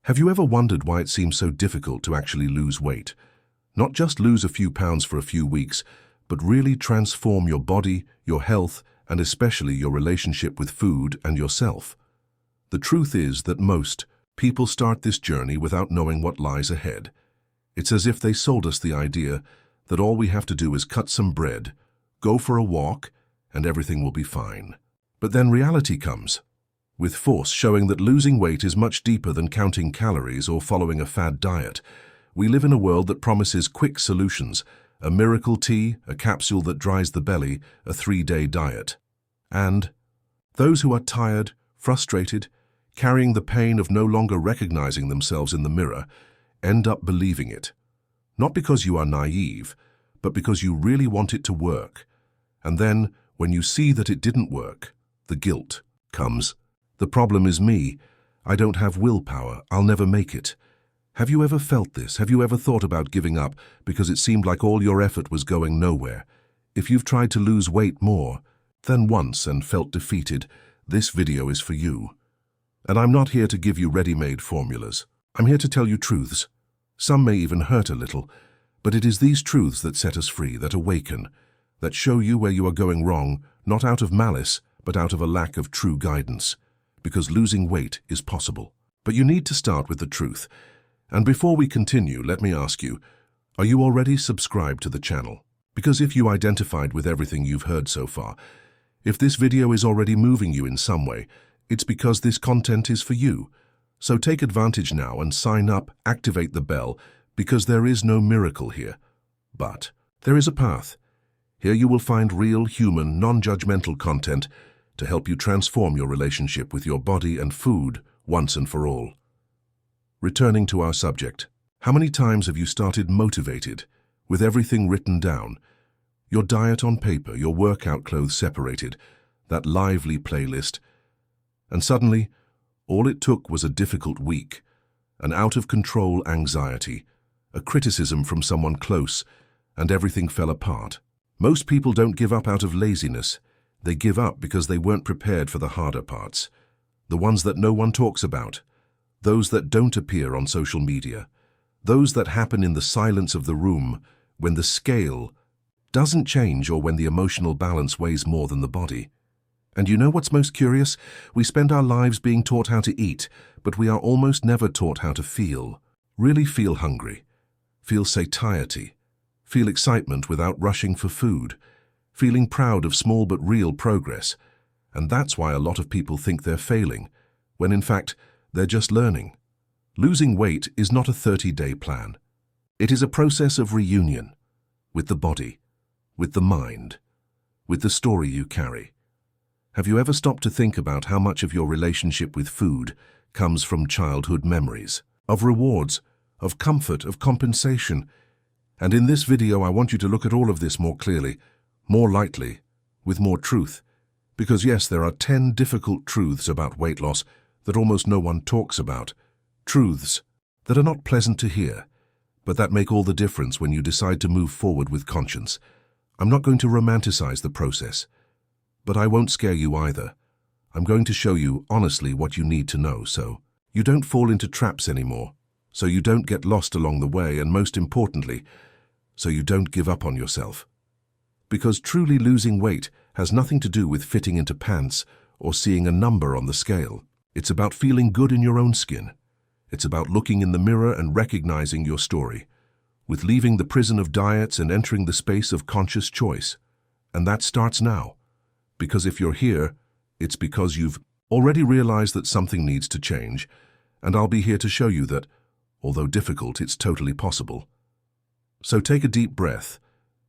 Have you ever wondered why it seems so difficult to actually lose weight? Not just lose a few pounds for a few weeks, but really transform your body, your health, and especially your relationship with food and yourself. The truth is that most people start this journey without knowing what lies ahead. It's as if they sold us the idea that all we have to do is cut some bread, go for a walk, and everything will be fine. But then reality comes, with force showing that losing weight is much deeper than counting calories or following a fad diet. We live in a world that promises quick solutions, a miracle tea, a capsule that dries the belly, a 3-day diet. And those who are tired, frustrated, carrying the pain of no longer recognizing themselves in the mirror, end up believing it. Not because you are naive, but because you really want it to work. And then, when you see that it didn't work, the guilt comes. The problem is me. I don't have willpower. I'll never make it. Have you ever felt this? Have you ever thought about giving up because it seemed like all your effort was going nowhere? If you've tried to lose weight more than once and felt defeated, this video is for you. And I'm not here to give you ready-made formulas. I'm here to tell you truths. Some may even hurt a little, but it is these truths that set us free, that awaken, that show you where you are going wrong, not out of malice, but out of a lack of true guidance. Because losing weight is possible. But you need to start with the truth. And before we continue, let me ask you, are you already subscribed to the channel? Because if you identified with everything you've heard so far, if this video is already moving you in some way, it's because this content is for you. So take advantage now and sign up, activate the bell, because there is no miracle here. But there is a path. Here you will find real, human, non-judgmental content to help you transform your relationship with your body and food once and for all. Returning to our subject, how many times have you started motivated, with everything written down, your diet on paper, your workout clothes separated, that lively playlist, and suddenly, all it took was a difficult week, an out-of-control anxiety, a criticism from someone close, and everything fell apart? Most people don't give up out of laziness. They give up because they weren't prepared for the harder parts, the ones that no one talks about, those that don't appear on social media, those that happen in the silence of the room when the scale doesn't change or when the emotional balance weighs more than the body. And you know what's most curious? We spend our lives being taught how to eat, but we are almost never taught how to feel. Really feel hungry, feel satiety, feel excitement without rushing for food, feeling proud of small but real progress. And that's why a lot of people think they're failing, when in fact, they're just learning. Losing weight is not a 30-day plan. It is a process of reunion with the body, with the mind, with the story you carry. Have you ever stopped to think about how much of your relationship with food comes from childhood memories, of rewards, of comfort, of compensation? And in this video, I want you to look at all of this more clearly, more lightly, with more truth. Because yes, there are 10 difficult truths about weight loss that almost no one talks about. Truths that are not pleasant to hear, but that make all the difference when you decide to move forward with conscience. I'm not going to romanticize the process, but I won't scare you either. I'm going to show you honestly what you need to know so you don't fall into traps anymore, so you don't get lost along the way, and most importantly, so you don't give up on yourself. Because truly losing weight has nothing to do with fitting into pants or seeing a number on the scale. It's about feeling good in your own skin. It's about looking in the mirror and recognizing your story, with leaving the prison of diets and entering the space of conscious choice. And that starts now. Because if you're here, it's because you've already realized that something needs to change, and I'll be here to show you that, although difficult, it's totally possible. So take a deep breath.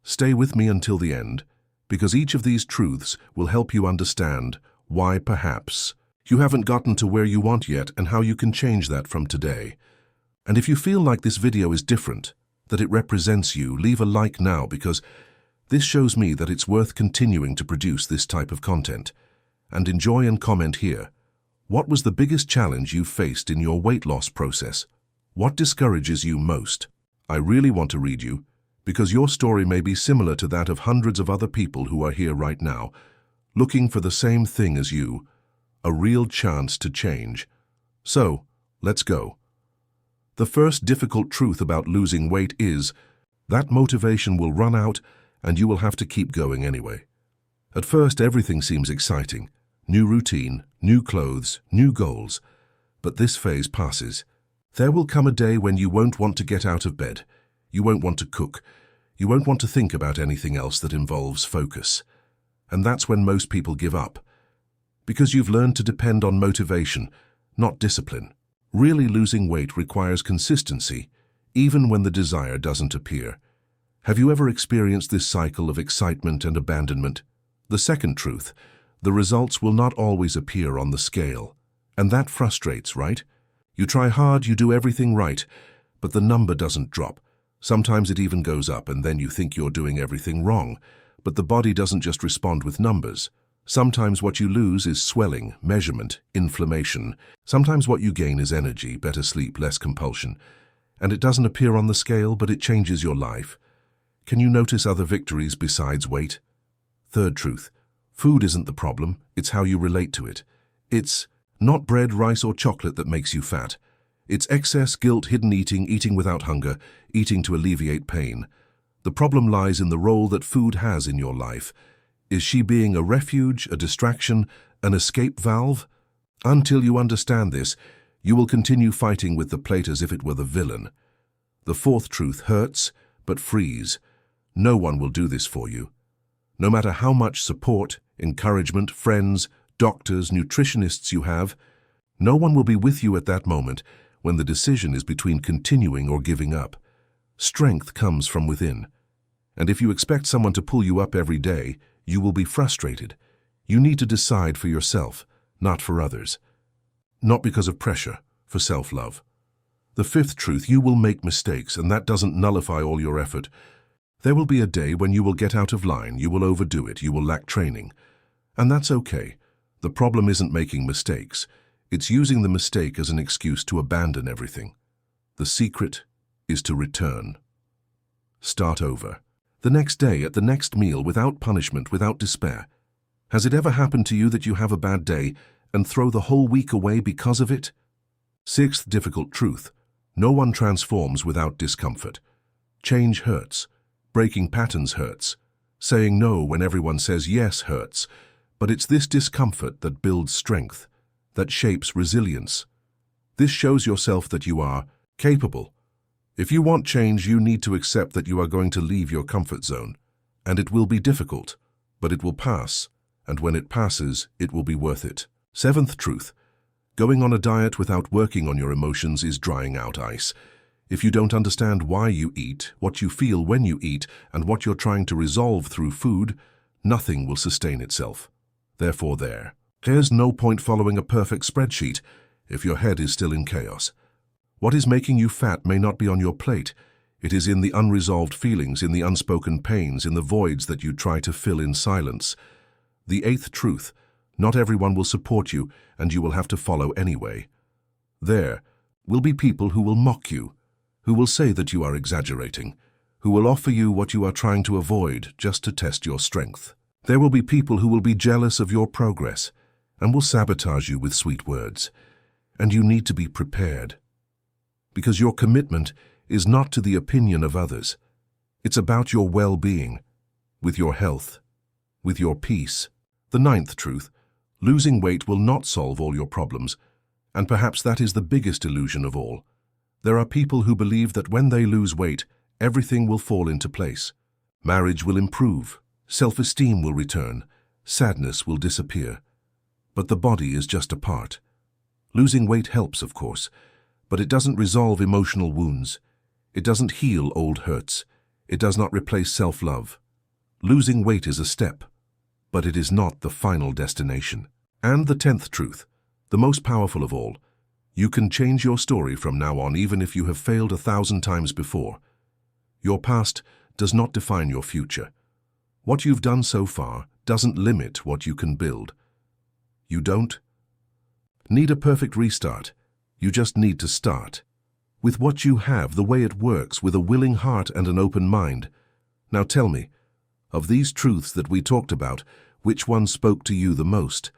Stay with me until the end, because each of these truths will help you understand why perhaps you haven't gotten to where you want yet and how you can change that from today. And if you feel like this video is different, that it represents you, leave a like now, because this shows me that it's worth continuing to produce this type of content. And enjoy and comment here. What was the biggest challenge you faced in your weight loss process? What discourages you most? I really want to read you, because your story may be similar to that of hundreds of other people who are here right now, looking for the same thing as you, a real chance to change. So, let's go. The first difficult truth about losing weight is that motivation will run out and you will have to keep going anyway. At first, everything seems exciting. New routine, new clothes, new goals. But this phase passes. There will come a day when you won't want to get out of bed. You won't want to cook. You won't want to think about anything else that involves focus. And that's when most people give up. Because you've learned to depend on motivation, not discipline. Really losing weight requires consistency, even when the desire doesn't appear. Have you ever experienced this cycle of excitement and abandonment? The second truth, the results will not always appear on the scale. And that frustrates, right? You try hard, you do everything right, but the number doesn't drop. Sometimes it even goes up, and then you think you're doing everything wrong. But the body doesn't just respond with numbers. Sometimes what you lose is swelling, measurement, inflammation. Sometimes what you gain is energy, better sleep, less compulsion. And it doesn't appear on the scale, but it changes your life. Can you notice other victories besides weight? Third truth, food isn't the problem, it's how you relate to it. It's not bread, rice, or chocolate that makes you fat. It's excess, guilt, hidden eating, eating without hunger, eating to alleviate pain. The problem lies in the role that food has in your life. Is she being a refuge, a distraction, an escape valve? Until you understand this, you will continue fighting with the plate as if it were the villain. The fourth truth hurts, but frees. No one will do this for you. No matter how much support, encouragement, friends, doctors, nutritionists you have, no one will be with you at that moment when the decision is between continuing or giving up. Strength comes from within. And if you expect someone to pull you up every day, you will be frustrated. You need to decide for yourself, not for others. Not because of pressure, for self-love. The fifth truth, you will make mistakes, and that doesn't nullify all your effort. There will be a day when you will get out of line, you will overdo it, you will lack training. And that's okay. The problem isn't making mistakes. It's using the mistake as an excuse to abandon everything. The secret is to return. Start over. The next day, at the next meal, without punishment, without despair. Has it ever happened to you that you have a bad day and throw the whole week away because of it? Sixth difficult truth. No one transforms without discomfort. Change hurts. Breaking patterns hurts. Saying no when everyone says yes hurts. But it's this discomfort that builds strength, that shapes resilience. This shows yourself that you are capable. If you want change, you need to accept that you are going to leave your comfort zone. And it will be difficult, but it will pass. And when it passes, it will be worth it. Seventh truth. Going on a diet without working on your emotions is drying out ice. If you don't understand why you eat, what you feel when you eat, and what you're trying to resolve through food, nothing will sustain itself. Therefore, there's no point following a perfect spreadsheet if your head is still in chaos. What is making you fat may not be on your plate. It is in the unresolved feelings, in the unspoken pains, in the voids that you try to fill in silence. The eighth truth. Not everyone will support you, and you will have to follow anyway. There will be people who will mock you, who will say that you are exaggerating, who will offer you what you are trying to avoid just to test your strength. There will be people who will be jealous of your progress and will sabotage you with sweet words. And you need to be prepared. Because your commitment is not to the opinion of others. It's about your well-being, with your health, with your peace. The ninth truth. Losing weight will not solve all your problems, and perhaps that is the biggest illusion of all. There are people who believe that when they lose weight, everything will fall into place. Marriage will improve, self-esteem will return, sadness will disappear. But the body is just a part. Losing weight helps, of course, but it doesn't resolve emotional wounds. It doesn't heal old hurts. It does not replace self-love. Losing weight is a step, but it is not the final destination. And the 10th truth, the most powerful of all, you can change your story from now on even if you have failed 1,000 times before. Your past does not define your future. What you've done so far doesn't limit what you can build. You don't need a perfect restart. You just need to start. With what you have, the way it works, with a willing heart and an open mind. Now tell me, of these truths that we talked about, which one spoke to you the most?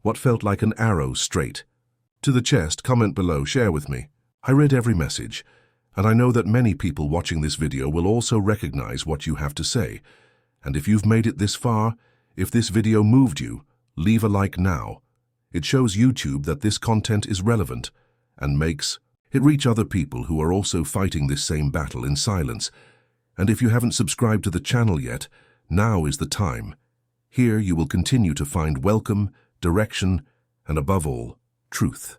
What felt like an arrow straight to the chest? Comment below, share with me. I read every message, and I know that many people watching this video will also recognize what you have to say. And if you've made it this far, if this video moved you, leave a like now. It shows YouTube that this content is relevant and makes it reach other people who are also fighting this same battle in silence. And if you haven't subscribed to the channel yet, now is the time. Here you will continue to find welcome, direction, and above all, truth.